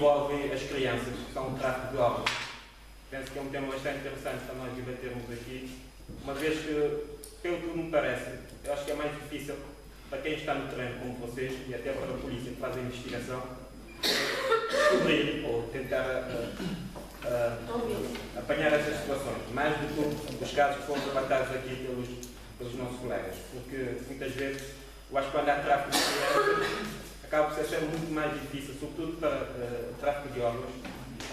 envolve as crianças, que são o tráfico de órgãos. Penso que é um tema bastante interessante para nós debatermos aqui, uma vez que, pelo que me parece, eu acho que é mais difícil para quem está no terreno como vocês e até para a polícia que faz a investigação descobrir ou tentar apanhar essas situações, mais do que os casos que foram relatados aqui pelos nossos colegas, porque muitas vezes eu acho que quando há tráfico de crianças acaba por ser muito mais difícil, sobretudo para o tráfico de órgãos,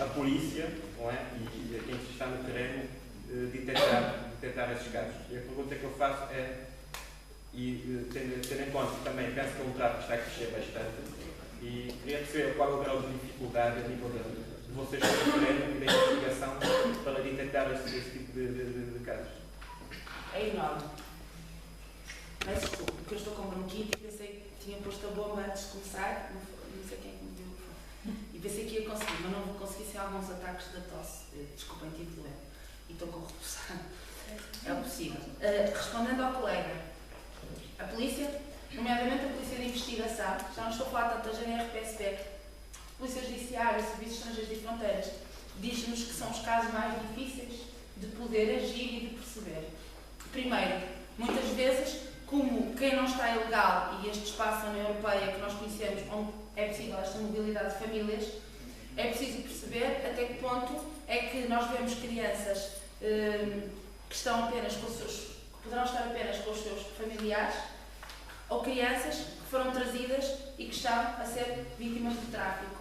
a polícia, não é? E quem está no terreno detectar esses casos. E a pergunta que eu faço é, tendo em conta que também penso que é um tráfico que está a crescer bastante, e queria perceber qual é o grau de dificuldade a nível de vocês no terreno e da investigação para detectar esse tipo de casos. É enorme. Peço desculpa, porque eu estou com bronquite e pensei que tinha posto a bomba antes de começar, não sei quem me deu. E pensei que ia conseguir, mas não vou conseguir sem alguns ataques da tosse. Desculpem, tive doente. E estou com repousão. É o possível. Respondendo ao colega, a polícia, nomeadamente a polícia de investigação, já não estou a falar tanto da GNR-PSP, polícia judiciária, serviços estrangeiros e fronteiras, diz-nos que são os casos mais difíceis de poder agir e de perceber. Primeiro, muitas vezes, como quem não está ilegal e este espaço na União Europeia que nós conhecemos, onde é possível esta mobilidade de famílias, é preciso perceber até que ponto é que nós vemos crianças que estão apenas com os seus, que poderão estar apenas com os seus familiares, ou crianças que foram trazidas e que estão a ser vítimas de tráfico.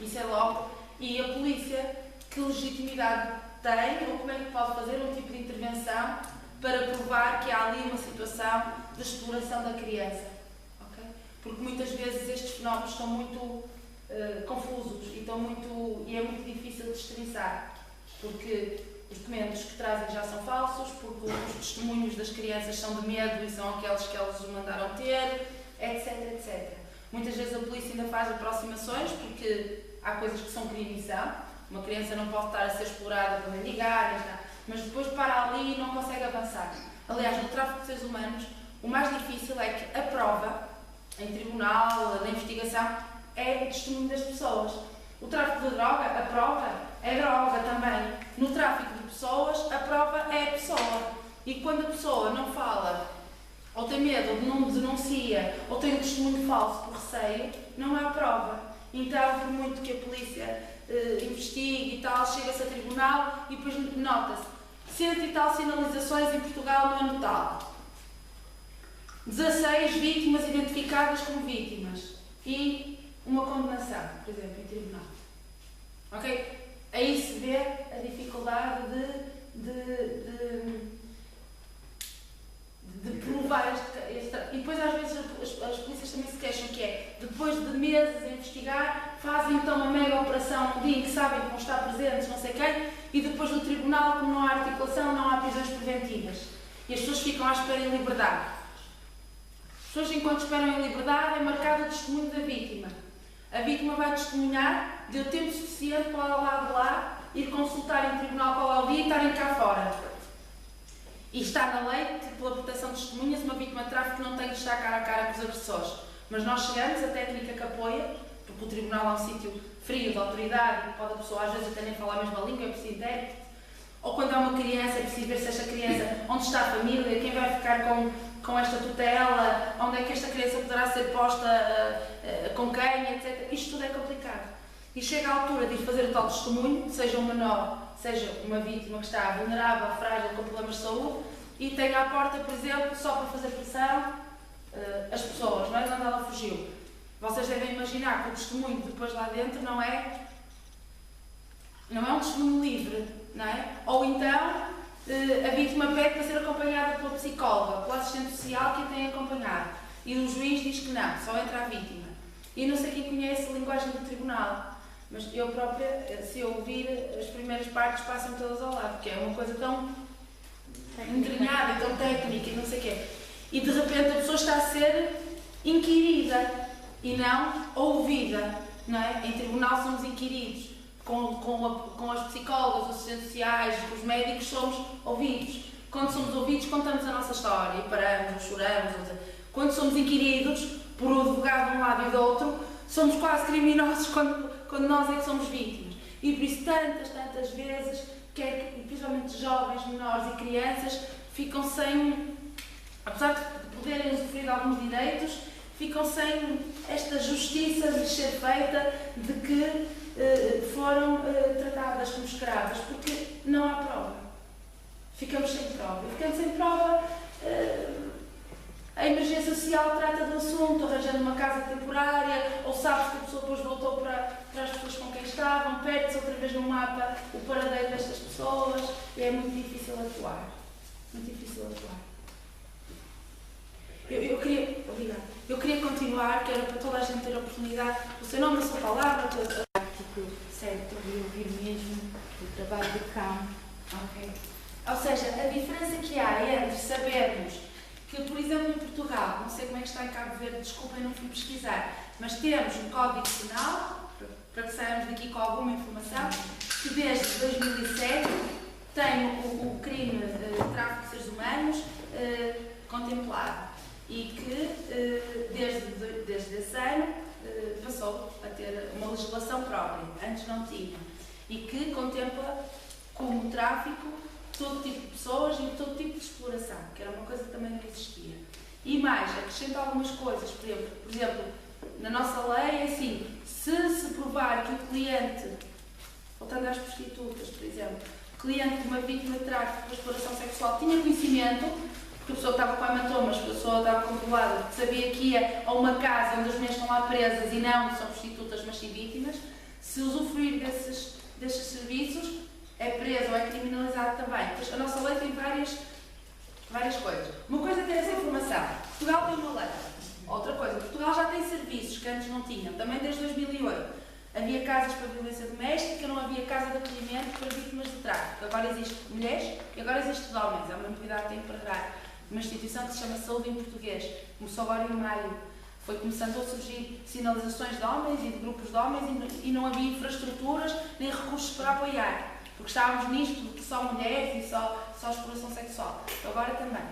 Isso é logo. E a polícia, que legitimidade tem, ou como é que pode fazer um tipo de intervenção para provar que há ali uma situação de exploração da criança? Okay? Porque muitas vezes estes fenómenos estão muito confusos e é muito difícil de destrinçar, porque os documentos que trazem já são falsos, porque os testemunhos das crianças são de medo e são aqueles que elas os mandaram ter, etc, etc. Muitas vezes a polícia ainda faz aproximações, porque há coisas que são crime e são. Uma criança não pode estar a ser explorada para mendigar, mas depois para ali e não consegue avançar. Aliás, no tráfico de seres humanos, o mais difícil é que a prova, em tribunal, da investigação, é o testemunho das pessoas. O tráfico de droga, a prova é droga também. No tráfico de pessoas, a prova é a pessoa. E quando a pessoa não fala, ou tem medo, ou não denuncia, ou tem um testemunho falso por receio, não há prova. Então, por muito que a polícia investigue e tal, chega-se a tribunal e depois nota-se 100 e tal sinalizações em Portugal no ano tal. 16 vítimas identificadas como vítimas. E uma condenação, por exemplo, em tribunal. Ok? Aí se vê a dificuldade de provar este. E depois às vezes as polícias também se queixam que é, depois de meses a investigar, fazem então uma mega operação no dia em que sabem que vão estar presentes, não sei quem, e depois do tribunal, como não há articulação, não há prisões preventivas. E as pessoas ficam à espera em liberdade. As pessoas, enquanto esperam em liberdade, é marcado o testemunho da vítima. A vítima vai testemunhar, deu tempo suficiente para ela lá de lá ir consultar em tribunal qual é o dia e estarem cá fora. E está na lei que, pela proteção de testemunhas, uma vítima de tráfico não tem de estar cara a cara com os agressores. Mas nós chegamos, a técnica que apoia, porque o tribunal é um sítio frio, de autoridade, e pode a pessoa às vezes até nem falar a mesma língua, é preciso intérprete. Ou quando há uma criança, é preciso ver se esta criança, onde está a família, quem vai ficar com esta tutela, onde é que esta criança poderá ser posta, com quem, etc. Isto tudo é complicado. E chega à altura de ir fazer o tal testemunho, seja um menor, seja uma vítima que está vulnerável, frágil, com problemas de saúde, e tem à porta, por exemplo, só para fazer pressão, as pessoas, não é de onde ela fugiu. Vocês devem imaginar que o testemunho depois lá dentro não é um testemunho livre, não é? Ou então a vítima pede para ser acompanhada pela psicóloga, pela assistente social que a tem acompanhado. E o juiz diz que não, só entra a vítima. E não sei quem conhece a linguagem do tribunal, mas eu própria, se eu ouvir, as primeiras partes passam todas ao lado, porque é uma coisa tão entranhada, tão técnica e não sei o quê. E de repente a pessoa está a ser inquirida e não ouvida, não é? Em tribunal somos inquiridos. Com as psicólogas, os assistentes sociais, os médicos, somos ouvidos. Quando somos ouvidos, contamos a nossa história e paramos, ou choramos. Quando somos inquiridos por um advogado de um lado e do outro, somos quase criminosos quando nós é que somos vítimas. E por isso tantas vezes, principalmente jovens, menores e crianças, ficam sem, apesar de poderem usufruir de alguns direitos, ficam sem esta justiça de ser feita de que foram tratadas como escravas, porque não há prova. Ficamos sem prova. E ficando sem prova, a emergência social trata do assunto, arranjando uma casa temporária, ou sabe-se que a pessoa depois voltou para as pessoas com quem estavam, perde-se outra vez no mapa o paradeiro destas pessoas, e é muito difícil atuar. Muito difícil atuar. Eu queria continuar, que era para toda a gente ter a oportunidade, o seu nome, a sua palavra, certo, e ouvir mesmo o trabalho de campo. Ok. Ou seja, a diferença que há entre sabermos que, por exemplo, em Portugal, não sei como é que está em Cabo Verde, desculpem, não fui pesquisar, mas temos um Código Penal, para que saímos daqui com alguma informação, que desde 2007 tem o crime de tráfico de seres humanos contemplado e que desde esse ano passou a ter uma legislação própria, antes não tinha, e que contempla como tráfico todo tipo de pessoas e todo tipo de exploração, que era uma coisa que também não existia. E mais, acrescenta algumas coisas, por exemplo, na nossa lei é assim, se provar que o cliente, voltando às prostitutas, por exemplo, o cliente de uma vítima de tráfico para exploração sexual tinha conhecimento, porque a pessoa estava com hematomas, a pessoa estava controlada, porque sabia que ia a uma casa onde as mulheres estão lá presas e não são prostitutas, mas sim vítimas, se usufruir desses serviços, é preso ou é criminalizado também. Pois a nossa lei tem várias coisas. Uma coisa é ter essa informação. Portugal tem uma lei. Outra coisa, Portugal já tem serviços que antes não tinham, também desde 2008. Havia casas para violência doméstica, não havia casa de acolhimento para vítimas de tráfico. Agora existe mulheres e agora existe de homens. É uma entidade que tem que pagar. Uma instituição que se chama Saúde em Português. Começou agora em maio. Foi começando a surgir sinalizações de homens e de grupos de homens e não havia infraestruturas nem recursos para apoiar. Porque estávamos nisto de só mulheres e só exploração sexual. Agora também.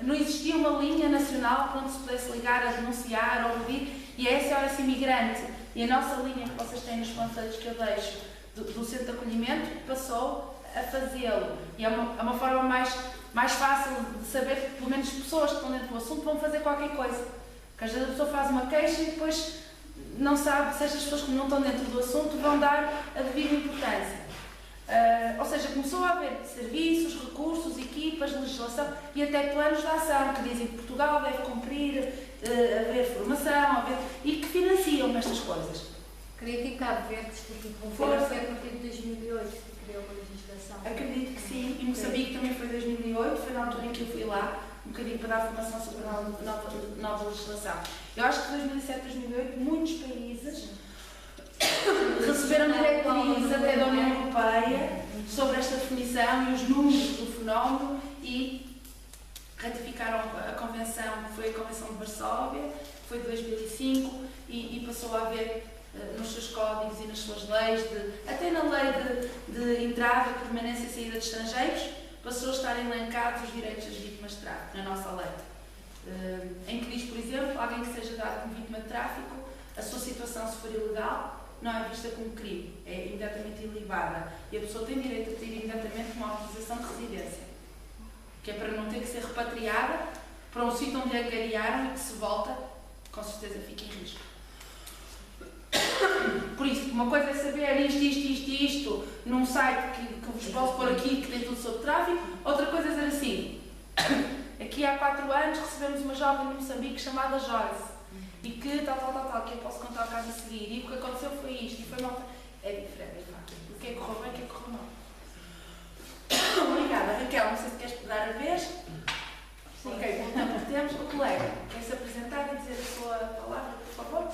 Não existia uma linha nacional para onde se pudesse ligar a denunciar ou pedir, e é SOS Imigrante. E a nossa linha que vocês têm nos conselhos que eu deixo do Centro de Acolhimento passou a fazê-lo. E é uma forma mais fácil de saber que, pelo menos, pessoas que estão dentro do assunto vão fazer qualquer coisa. Porque às vezes a pessoa faz uma queixa e depois não sabe se estas pessoas que não estão dentro do assunto vão dar a devida importância. Ou seja, começou a haver serviços, recursos, equipas, legislação e até planos de ação que dizem que Portugal deve cumprir, haver formação, e que financiam estas coisas. Creio que em Cabo Verde, foi a partir de 2008 que criou a legislação. Acredito que sim, e Moçambique também foi 2008, foi na altura em que eu fui lá, um bocadinho para dar formação sobre a nova legislação. Eu acho que 2007, 2008, muitos países receberam diretrizes até da União Europeia sobre esta definição e os números do fenómeno e ratificaram a convenção, que foi a Convenção de Varsóvia, que foi de 2005 e passou a haver nos seus códigos e nas suas leis, até na lei de entrada, permanência e saída de estrangeiros, passou a estar elencados os direitos das vítimas de tráfico na nossa lei. Em que diz, por exemplo, alguém que seja dado como vítima de tráfico, a sua situação, se for ilegal, não é vista como crime, é imediatamente ilibada e a pessoa tem direito a ter imediatamente uma autorização de residência, que é para não ter que ser repatriada para um sítio onde a gariaram e que se volta, com certeza fica em risco. Por isso, uma coisa é saber isto num site que vos posso pôr aqui que tem tudo sobre tráfico, outra coisa é dizer assim, aqui há 4 anos recebemos uma jovem de Moçambique chamada Joyce, e que tal, que eu posso contar o caso a seguir, e o que aconteceu foi isto, e foi mal. É diferente, o que é que correu bem, o que é que correu mal. Obrigada, Raquel, não sei se queres pegar a vez. Sim. Ok, então temos o colega. Quer se apresentar e dizer a sua palavra, por favor?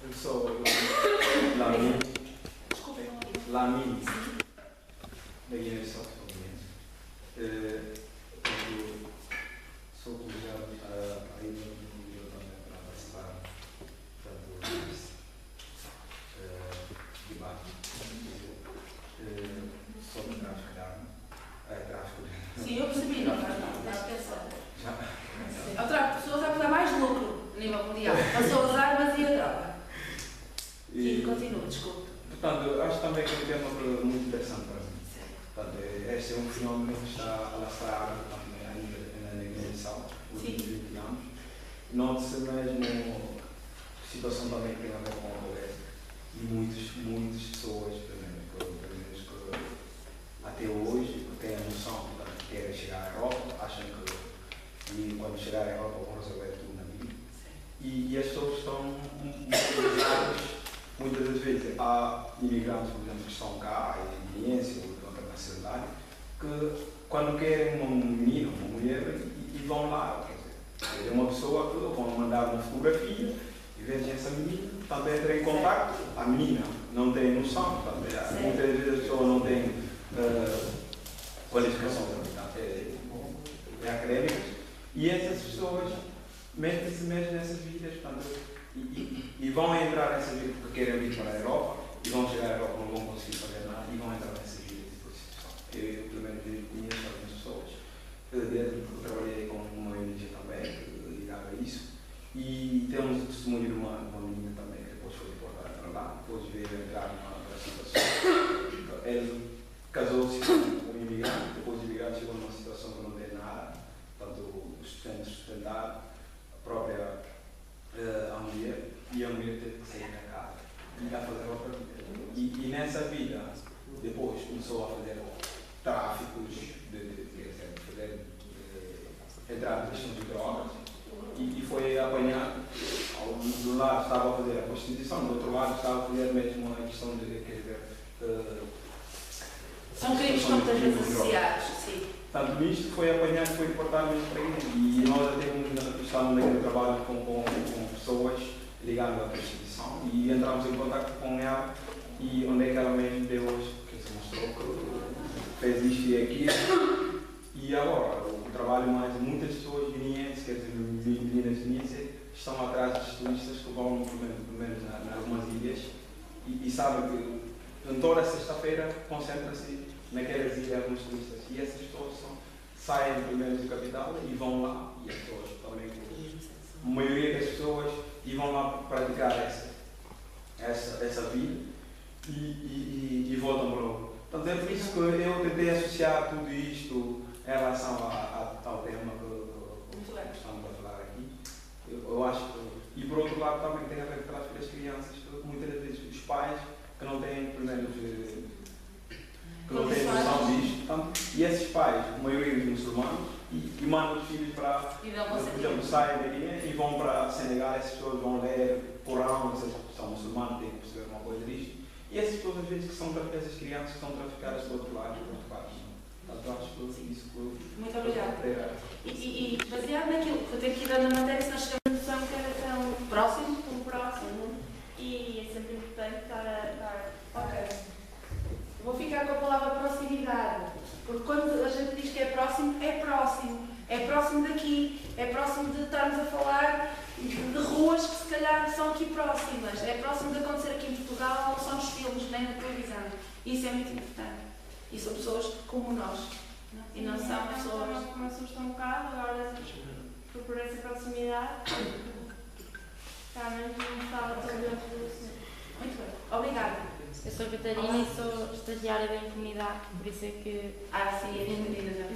Eu sou Lamin. Desculpem, não ouvi. Lamin, da Guiné-Bissau, obviamente. Sou convidado a ir no também para participar desse debate sobre tráfico de armas. Tráfico de... Sim, eu percebi, não faz mal, não pensar. O tráfico de pessoas é o que dá mais lucro a nível mundial. Passou as armas e a droga. Continua, desculpa. Portanto, eu acho também que é um tema muito interessante para mim. Portanto, este é um fenómeno que está a alastrar também na dimensão, os últimos 20 anos. Note-se mesmo a situação também que tem a ver com a pobreza. E muitas pessoas, pelo menos que até hoje têm a noção que querem chegar à Europa, acham que quando chegar à Europa vão resolver tudo na vida. E as pessoas estão mobilizadas, muitas das vezes há imigrantes, por exemplo, que estão cá, em experiência ou de outra nacionalidade, que quando querem uma menina, uma mulher, e vão lá. Quer dizer, é uma pessoa que vão mandar uma fotografia e veem essa menina, também entra em contato, a menina não tem noção, também, muitas vezes a pessoa não tem qualificação académicas, e essas pessoas metem-se mesmo nessas vidas, portanto, e vão entrar nessas vidas porque querem vir para a Europa, e vão chegar à Europa, não vão conseguir fazer nada, e vão entrar nessas vidas de prostituição. Eu pelo menos conheço algumas pessoas, eu trabalhei com uma ONG também, ligada a isso, e temos o testemunho de uma menina também, que depois foi deportada para lá, depois veio entrar numa situação. Ele casou-se com um imigrante, depois o imigrante chegou numa situação que não tem nada, portanto, sustentar a própria a mulher, e a mulher teve que sair da casa e a fazer outra vida. E nessa vida, depois começou a fazer tráficos, entrar em questão de drogas, e foi apanhado. Do lado estava a fazer a prostituição, do outro lado estava a fazer mesmo a questão de, quer dizer, são crimes que muitas vezes associados, sim. Portanto, nisto foi apanhado, foi deportado mesmo para ele. E nós até estávamos naquele trabalho com pessoas ligadas à prostituição e entramos em contato com ela, e onde é que ela mesmo deu hoje, que se mostrou que fez isto e aquilo. E agora, o trabalho mais, muitas pessoas guineenses, quer dizer, meninas guineenses, estão atrás dos turistas que vão, pelo menos em algumas ilhas, e sabem que toda sexta-feira concentra-se naquelas ilhas alguns turistas, e essas pessoas saem pelo menos do capital e vão lá, e as pessoas também, a maioria das pessoas, e vão lá praticar essa vida e voltam para o. Portanto, é por isso que eu tentei associar tudo isto em relação ao tema que estamos a falar aqui. Eu acho que, e por outro lado também tem a ver com as crianças, que muitas vezes os pais que não têm, pelo menos, que não têm noção disto, portanto, e esses pais, a maioria dos muçulmanos, e mandam os filhos para, por exemplo, saem da Guiné e vão para Senegal, essas pessoas vão ler Corão, ou seja, são muçulmanos, têm que perceber uma coisa disto, e essas pessoas às vezes que são essas crianças que são traficadas do outro lado, portanto, acho que isso foi. Muito obrigada. E baseado naquilo que eu tenho aqui dando na matéria, se nós chegamos a noção que era tão próximo, e é sempre importante estar a. Ok. Vou ficar com a palavra proximidade, porque quando a gente diz que é próximo, é próximo. É próximo daqui, é próximo de estarmos a falar de ruas que se calhar são aqui próximas, é próximo de acontecer aqui em Portugal, não são nos filmes nem na televisão. Isso é muito importante. E são pessoas como nós. Não? E não são pessoas. Como assusta um bocado, agora por essa proximidade, realmente não estava tão bem assim. Muito bem. Obrigada. Eu sou Catarina e sou estagiária da comunidade, por isso é que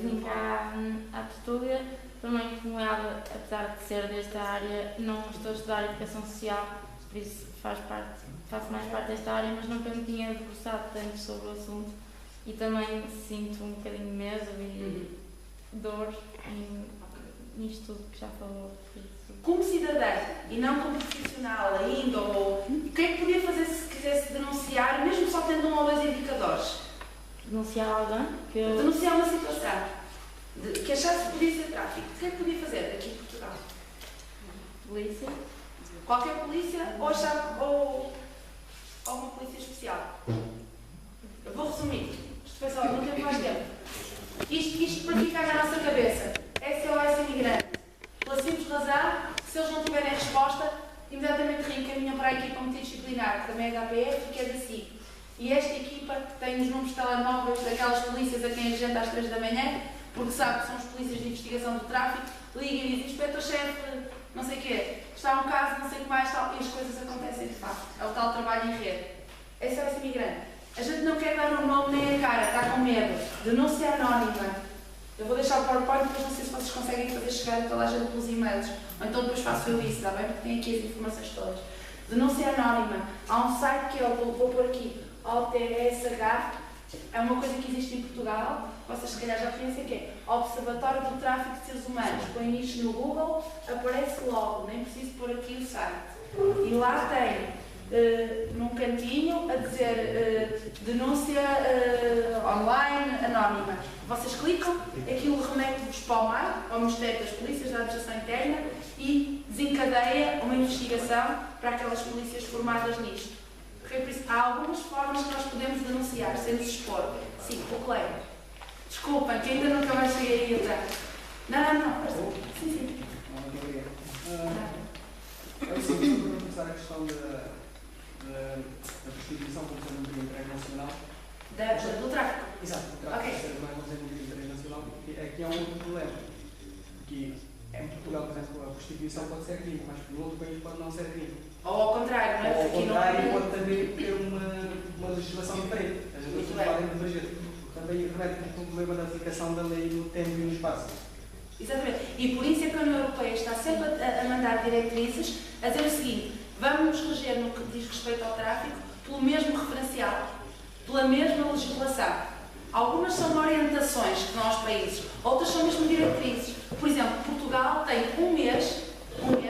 vim cá à Tertúlia. Também, como ela, apesar de ser desta área, não estou a estudar Educação Social, por isso faço mais parte desta área, mas nunca me tinha debruçado tanto sobre o assunto. E também sinto um bocadinho de medo e dor nisto tudo que já falou. Como cidadã e não como profissional ainda, ou o que é que podia fazer se quisesse denunciar, mesmo só tendo 1 ou 2 indicadores? Denunciar alguém? Denunciar uma situação que achasse que podia ser tráfico. O que é que podia fazer aqui em Portugal? Polícia? Qualquer polícia ou uma polícia especial? Eu vou resumir. Isto foi só, não temos mais tempo. Isto para ficar na nossa cabeça. SOS imigrante. Pela simples razão, se eles não tiverem resposta, imediatamente reencaminham para a equipa multidisciplinar, que também é da HPF, que é da SIC. E esta equipa tem os números de telemóveis daquelas polícias a quem a gente às 3 da manhã, porque sabe que são os polícias de investigação do tráfico, liga e diz: inspetor-chefe, não sei o quê, está um caso, não sei o que mais, tal, e as coisas acontecem de facto. É o tal trabalho em rede. É só esse imigrante. A gente não quer dar o nome nem a cara, está com medo. Denúncia anónima. Eu vou deixar o PowerPoint, depois não sei se vocês conseguem fazer chegar a toda a gente pelos e-mails. Ou então depois faço eu isso, está bem? Porque tem aqui as informações todas. Denúncia anónima. Há um site que eu vou pôr aqui, OTSH, é uma coisa que existe em Portugal, vocês se calhar já conhecem, que é Observatório do Tráfico de Seres Humanos. Põe isto no Google, aparece logo, nem preciso pôr aqui o site. E lá tem, num cantinho, a dizer denúncia online anónima. Vocês clicam, aquilo remete-vos para o mar, ao Ministério das Polícias, da Administração Interna, e desencadeia uma investigação para aquelas polícias formadas nisto. Porque, por isso, há algumas formas que nós podemos denunciar, sem nos expor. Sim, o colega. Desculpem, que ainda nunca mais cheguei aí atrás. Não. Sim. Eu só queria começar a questão da prostituição como sendo um crime internacional. Do tráfico. Exato, do tráfico como sendo um crime internacional. Aqui há um outro problema. Que em Portugal, por exemplo, a prostituição pode ser crime, mas no outro país pode não ser crime. Ou ao contrário, não é? Ou ao Aqui contrário, não... pode também ter uma legislação diferente. As pessoas podem divergir. Também remete para o problema da aplicação da lei no tempo e no espaço. Exatamente. E por isso é que a União Europeia está sempre a mandar diretrizes a dizer o seguinte: vamos nos reger no que diz respeito ao tráfico pelo mesmo referencial, pela mesma legislação. Algumas são orientações que dão aos países, outras são mesmo diretrizes. Por exemplo, Portugal tem um mês, porque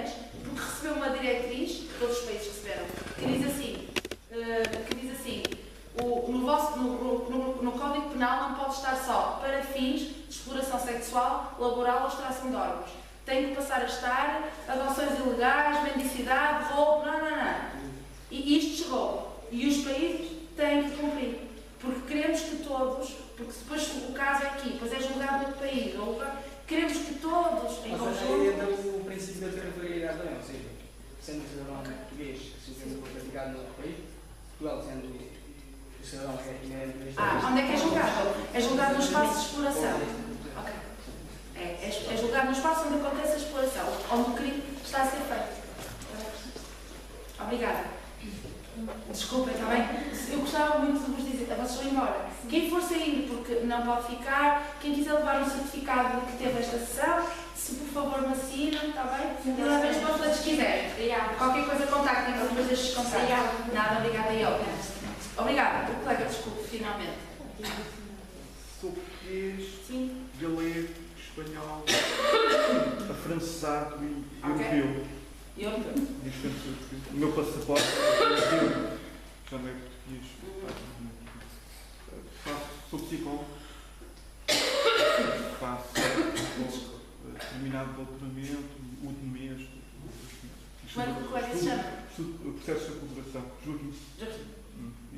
recebeu uma diretriz, todos os países receberam, que diz assim, no Código Penal não pode estar só para fins de exploração sexual, laboral ou extração de órgãos. Tem que passar a estar adoções ilegais, mendicidade, roubo, não. E isto chegou. E os países têm que cumprir. Porque queremos que todos, porque depois o caso é aqui, depois é julgado no outro país, queremos que todos, em conjunto... Mas aí o princípio da territorialidade também, ou seja, sendo o cidadão português, se for praticado no outro país, Portugal sendo o cidadão que é inerente... onde é que é julgado? É julgado no espaço de exploração. Ok. É julgado no espaço onde acontece a exploração, onde o crime está a ser feito. Obrigada. Desculpem, está bem? Eu gostava muito de vos dizer, vocês vão embora. Quem for sair porque não pode ficar, quem quiser levar um certificado de que teve esta sessão, se por favor me assinam, está bem? E levem as panfletos que quiserem. Qualquer coisa contactem-me depois destes contactos. Nada, obrigada eu. Obrigada. O colega, desculpe, finalmente. Sou português, Sim. galego, espanhol, afrancesado e europeu. O meu passaporte é europeu, já não é português. Sou psicólogo, faço terminado doutoramento, último mês. Como é que o colega se chama? Estudo processos de apoderação, Joaquim.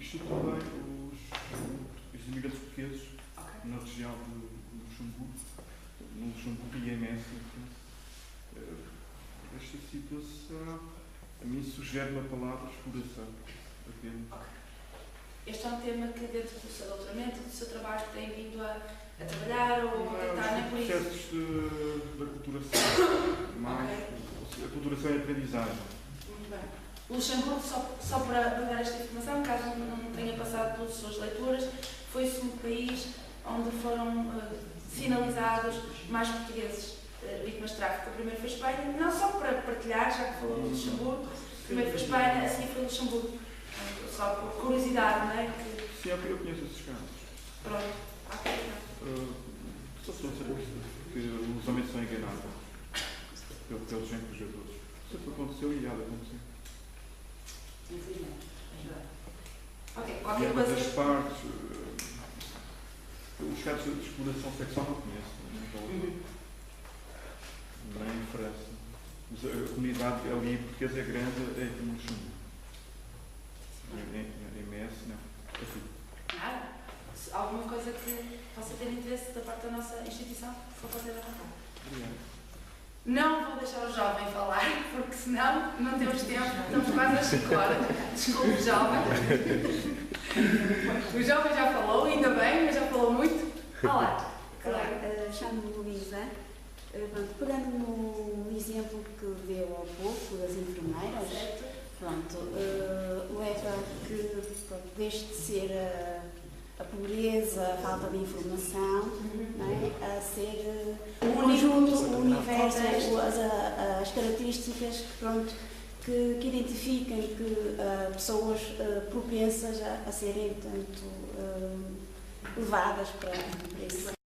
Estudo também os imigrantes portugueses na região de Luxemburgo, no Luxemburgo e MS. Esta situação, a mim sugere-me a palavra exploração. Apenas. Este é um tema que dentro do seu doutoramento, do seu trabalho, tem vindo a trabalhar ou a tentar, nem por isso? Processos da aculturação, mais a aculturação e aprendizagem. Muito bem. O Luxemburgo, só para dar esta informação, caso não tenha passado pelas suas leituras, foi o segundo país onde foram sinalizados mais portugueses vítimas de tráfico. O primeiro foi Espanha, não só para partilhar, já que falou do Luxemburgo, primeiro foi Espanha, assim foi Luxemburgo. Só por curiosidade, não é? Sim, eu conheço esses casos. Pronto. Só se não saber que os homens são enganados pelos empregadores. Isso aconteceu e há de acontecer. Infelizmente. Ok, E qualquer ambas coisa. as partes, os casos de exploração sexual não conheço. Nem em França. A comunidade ali portuguesa é grande, é aqui no Luxemburgo. Em MS, não. Assim. Nada. Se alguma coisa que possa ter interesse da parte da nossa instituição, vou fazer a vontade. Obrigado. Não vou deixar o jovem falar, porque senão não temos tempo, estamos quase às 5 horas. Desculpe, jovem. O jovem já falou, ainda bem, mas já falou muito. Olá. Olá, chamo-me Luísa Pronto, pegando no exemplo que deu há pouco das enfermeiras, pronto, leva que pronto, deixe de ser a pobreza, a falta de informação, não é? A ser o conjunto, o universo, as características que, pronto, que identifiquem que pessoas propensas a serem, portanto, levadas para esse